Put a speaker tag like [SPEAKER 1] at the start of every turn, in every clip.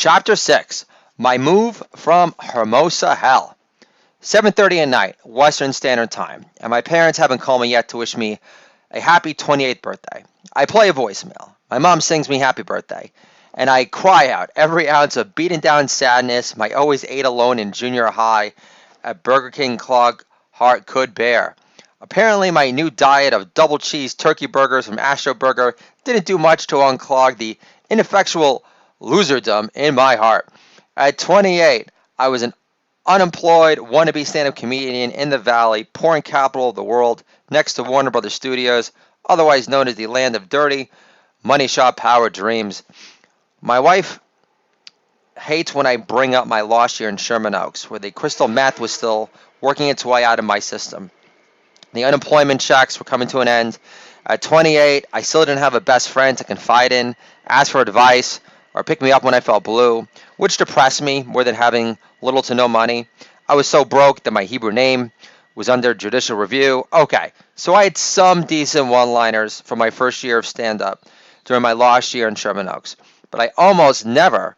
[SPEAKER 1] Chapter 6. My move from Hermosa hell. 7:30 at night, Western Standard Time, and my parents haven't called me yet to wish me a happy 28th birthday. I play a voicemail. My mom sings me happy birthday, and I cry out every ounce of beaten down sadness my always ate alone in junior high at Burger King clog heart could bear. Apparently, my new diet of double cheese turkey burgers from Astro Burger didn't do much to unclog the ineffectual loserdom in my heart. At 28, I was an unemployed wannabe stand-up comedian in the Valley, pouring capital of the world next to Warner Brothers Studios, otherwise known as the land of dirty, money shot power dreams. My wife hates when I bring up my lost year in Sherman Oaks, where the crystal meth was still working its way out of my system. The unemployment checks were coming to an end. At 28, I still didn't have a best friend to confide in, ask for advice, or pick me up when I felt blue, which depressed me more than having little to no money. I was so broke that my Hebrew name was under judicial review. Okay, so I had some decent one-liners from my first year of stand-up during my lost year in Sherman Oaks, but I almost never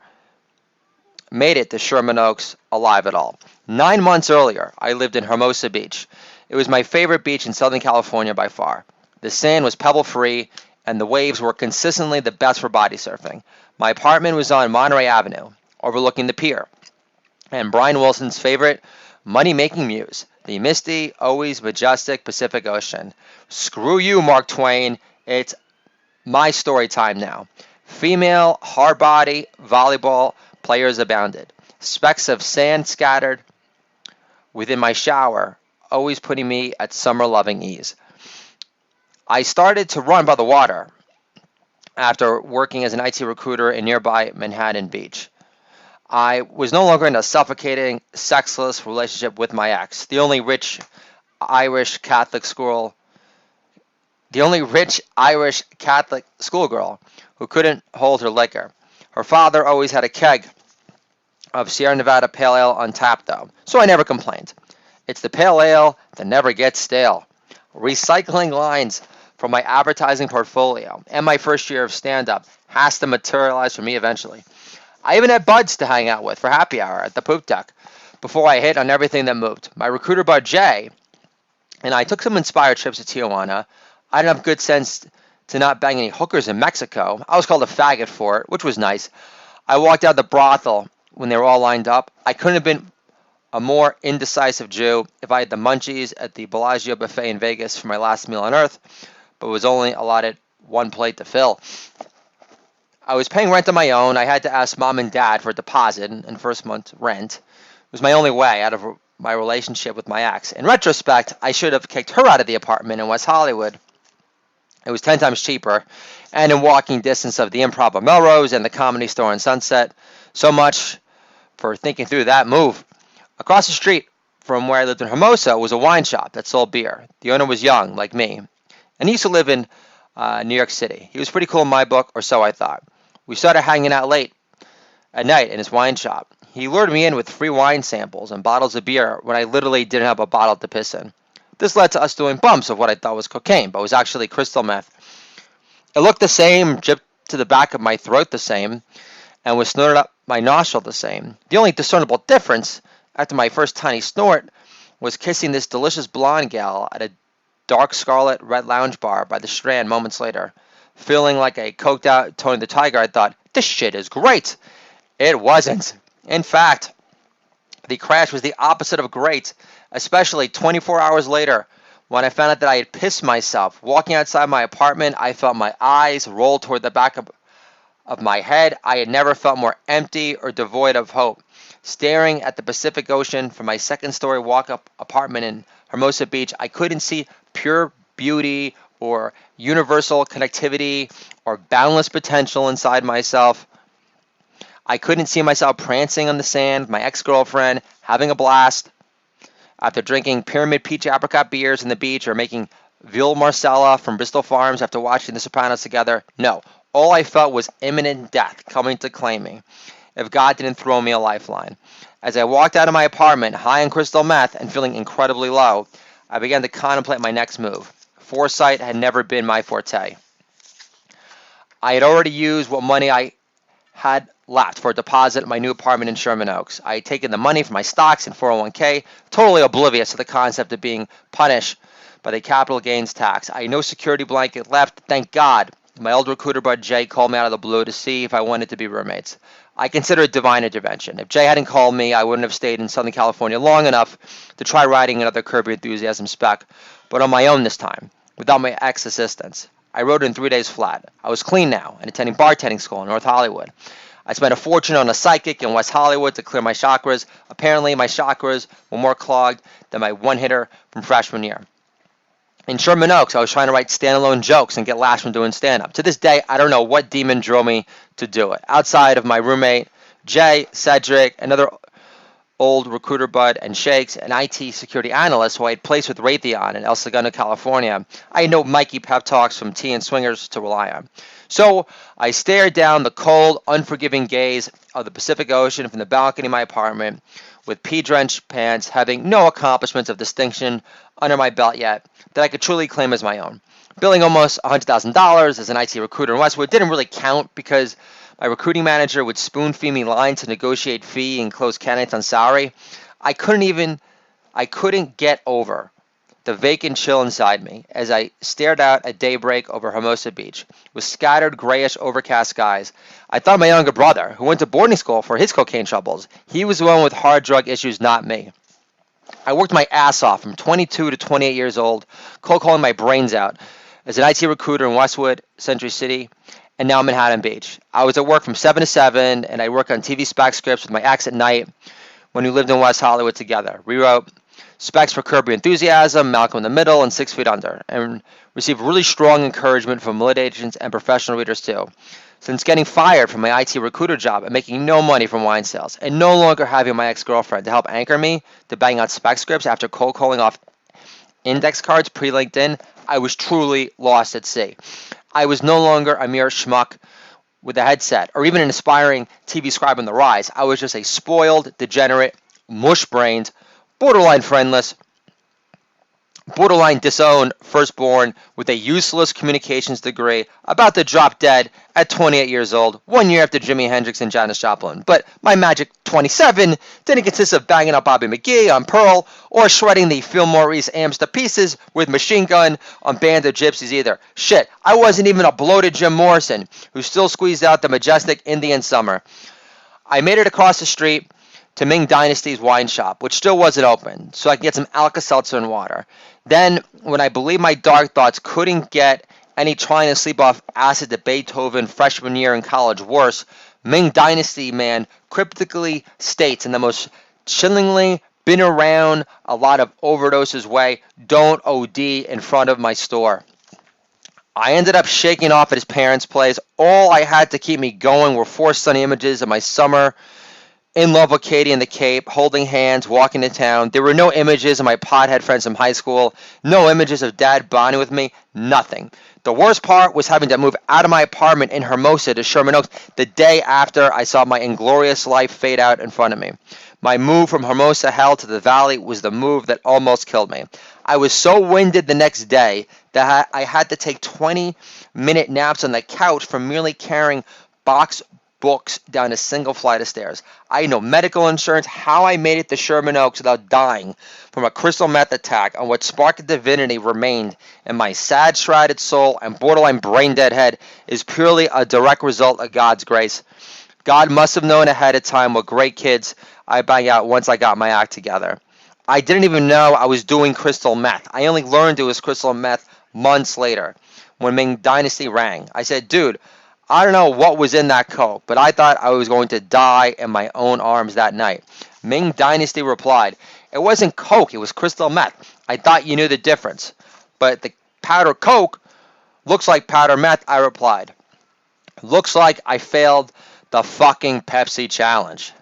[SPEAKER 1] made it to Sherman Oaks alive at all. 9 months earlier, I lived in Hermosa Beach. It was my favorite beach in Southern California by far. The sand was pebble-free, and the waves were consistently the best for body surfing. My apartment was on Monterey Avenue, overlooking the pier, and Brian Wilson's favorite money-making muse, the misty, always majestic Pacific Ocean. Screw you, Mark Twain. It's my story time now. Female, hard-body volleyball players abounded. Specks of sand scattered within my shower, always putting me at summer-loving ease. I started to run by the water after working as an IT recruiter in nearby Manhattan Beach. I was no longer in a suffocating, sexless relationship with my ex, the only rich Irish Catholic schoolgirl who couldn't hold her liquor. Her father always had a keg of Sierra Nevada Pale Ale on tap, though, so I never complained. It's the Pale Ale that never gets stale. Recycling lines from my advertising portfolio and my first year of stand-up has to materialize for me eventually. I even had buds to hang out with for happy hour at the poop deck before I hit on everything that moved. My recruiter bud Jay and I took some inspired trips to Tijuana. I didn't have good sense to not bang any hookers in Mexico. I was called a faggot for it, which was nice. I walked out the brothel when they were all lined up. I couldn't have been a more indecisive Jew if I had the munchies at the Bellagio buffet in Vegas for my last meal on earth, but was only allotted one plate to fill. I was paying rent on my own. I had to ask mom and dad for a deposit and first month's rent. It was my only way out of my relationship with my ex. In retrospect, I should have kicked her out of the apartment in West Hollywood. It was 10 times cheaper and in walking distance of the Improv on Melrose and the Comedy Store on Sunset. So much for thinking through that move. Across the street from where I lived in Hermosa was a wine shop that sold beer. The owner was young, like me, and he used to live in New York City. He was pretty cool in my book, or so I thought. We started hanging out late at night in his wine shop. He lured me in with free wine samples and bottles of beer when I literally didn't have a bottle to piss in. This led to us doing bumps of what I thought was cocaine, but was actually crystal meth. It looked the same, dripped to the back of my throat the same, and was snorted up my nostril the same. The only discernible difference after my first tiny snort was kissing this delicious blonde gal at a dark scarlet red lounge bar by the Strand moments later. Feeling like a coked out Tony the Tiger, I thought, this shit is great. It wasn't. In fact, the crash was the opposite of great, especially 24 hours later when I found out that I had pissed myself. Walking outside my apartment, I felt my eyes roll toward the back of my head. I had never felt more empty or devoid of hope. Staring at the Pacific Ocean from my second-story walk-up apartment in Hermosa Beach, I couldn't see pure beauty or universal connectivity or boundless potential inside myself. I couldn't see myself prancing on the sand, my ex-girlfriend, having a blast after drinking Pyramid Peach Apricot beers on the beach or making Ville Marcella from Bristol Farms after watching The Sopranos together. No, all I felt was imminent death coming to claim me if God didn't throw me a lifeline. As I walked out of my apartment, high on crystal meth and feeling incredibly low, I began to contemplate my next move. Foresight had never been my forte. I had already used what money I had left for a deposit at my new apartment in Sherman Oaks. I had taken the money from my stocks and 401k, totally oblivious to the concept of being punished by the capital gains tax. I had no security blanket left, thank God. My old recruiter bud Jay called me out of the blue to see if I wanted to be roommates. I consider it divine intervention. If Jay hadn't called me, I wouldn't have stayed in Southern California long enough to try writing another Curb Your Enthusiasm spec, but on my own this time, without my ex-assistance. I wrote it in 3 days flat. I was clean now and attending bartending school in North Hollywood. I spent a fortune on a psychic in West Hollywood to clear my chakras. Apparently, my chakras were more clogged than my one-hitter from freshman year. In Sherman Oaks, I was trying to write standalone jokes and get laughs from doing stand-up. To this day, I don't know what demon drove me to do it. Outside of my roommate, Jay, Cedric, another old recruiter bud, and Shakes, an IT security analyst who I had placed with Raytheon in El Segundo, California, I had no Mikey pep talks from tea and swingers to rely on. So I stared down the cold, unforgiving gaze of the Pacific Ocean from the balcony of my apartment with pea-drenched pants, having no accomplishments of distinction under my belt yet that I could truly claim as my own. Billing almost $100,000 as an IT recruiter in Westwood didn't really count because my recruiting manager would spoon-feed me lines to negotiate fee and close candidates on salary. I couldn't get over the vacant chill inside me as I stared out at daybreak over Hermosa Beach with scattered grayish overcast skies. I thought my younger brother, who went to boarding school for his cocaine troubles, he was the one with hard drug issues, not me. I worked my ass off from 22 to 28 years old, cold calling my brains out as an IT recruiter in Westwood, Century City, and now Manhattan Beach. I was at work from 7 to 7, and I worked on TV spec scripts with my ex at night when we lived in West Hollywood together. Rewrote specs for Curb Your Enthusiasm, Malcolm in the Middle, and 6 Feet Under, and received really strong encouragement from lit agents and professional readers too. Since getting fired from my IT recruiter job and making no money from wine sales, and no longer having my ex-girlfriend to help anchor me to bang out spec scripts after cold calling off index cards pre-LinkedIn, I was truly lost at sea. I was no longer a mere schmuck with a headset, or even an aspiring TV scribe on the rise. I was just a spoiled, degenerate, mush-brained, borderline friendless, borderline disowned firstborn with a useless communications degree about to drop dead at 28 years old, 1 year after Jimi Hendrix and Janis Joplin. But my magic 27 didn't consist of banging up Bobby McGee on Pearl or shredding the Phil Maurice amps to pieces with Machine Gun on Band of Gypsies either. Shit, I wasn't even a bloated Jim Morrison who still squeezed out the majestic Indian summer. I made it across the street to Ming Dynasty's wine shop, which still wasn't open, so I could get some Alka-Seltzer and water. Then, when I believed my dark thoughts couldn't get any trying to sleep off acid to Beethoven freshman year in college worse, Ming Dynasty man cryptically states in the most chillingly been around a lot of overdoses way, don't OD in front of my store. I ended up shaking off at his parents' place. All I had to keep me going were 4 sunny images of my summer in love with Katie in the Cape, holding hands, walking to town. There were no images of my pothead friends from high school, no images of Dad bonding with me, nothing. The worst part was having to move out of my apartment in Hermosa to Sherman Oaks the day after I saw my inglorious life fade out in front of me. My move from Hermosa hell to the valley was the move that almost killed me. I was so winded the next day that I had to take 20-minute naps on the couch from merely carrying box books down a single flight of stairs. I had no medical insurance. How I made it to Sherman Oaks without dying from a crystal meth attack on what spark of divinity remained in my sad, shrouded soul and borderline brain-dead head is purely a direct result of God's grace. God must have known ahead of time what great kids I'd bang out once I got my act together. I didn't even know I was doing crystal meth. I only learned it was crystal meth months later when Ming Dynasty rang. I said, dude, I don't know what was in that coke, but I thought I was going to die in my own arms that night. Ming Dynasty replied, it wasn't coke, it was crystal meth. I thought you knew the difference. But the powder coke looks like powder meth, I replied. Looks like I failed the fucking Pepsi challenge.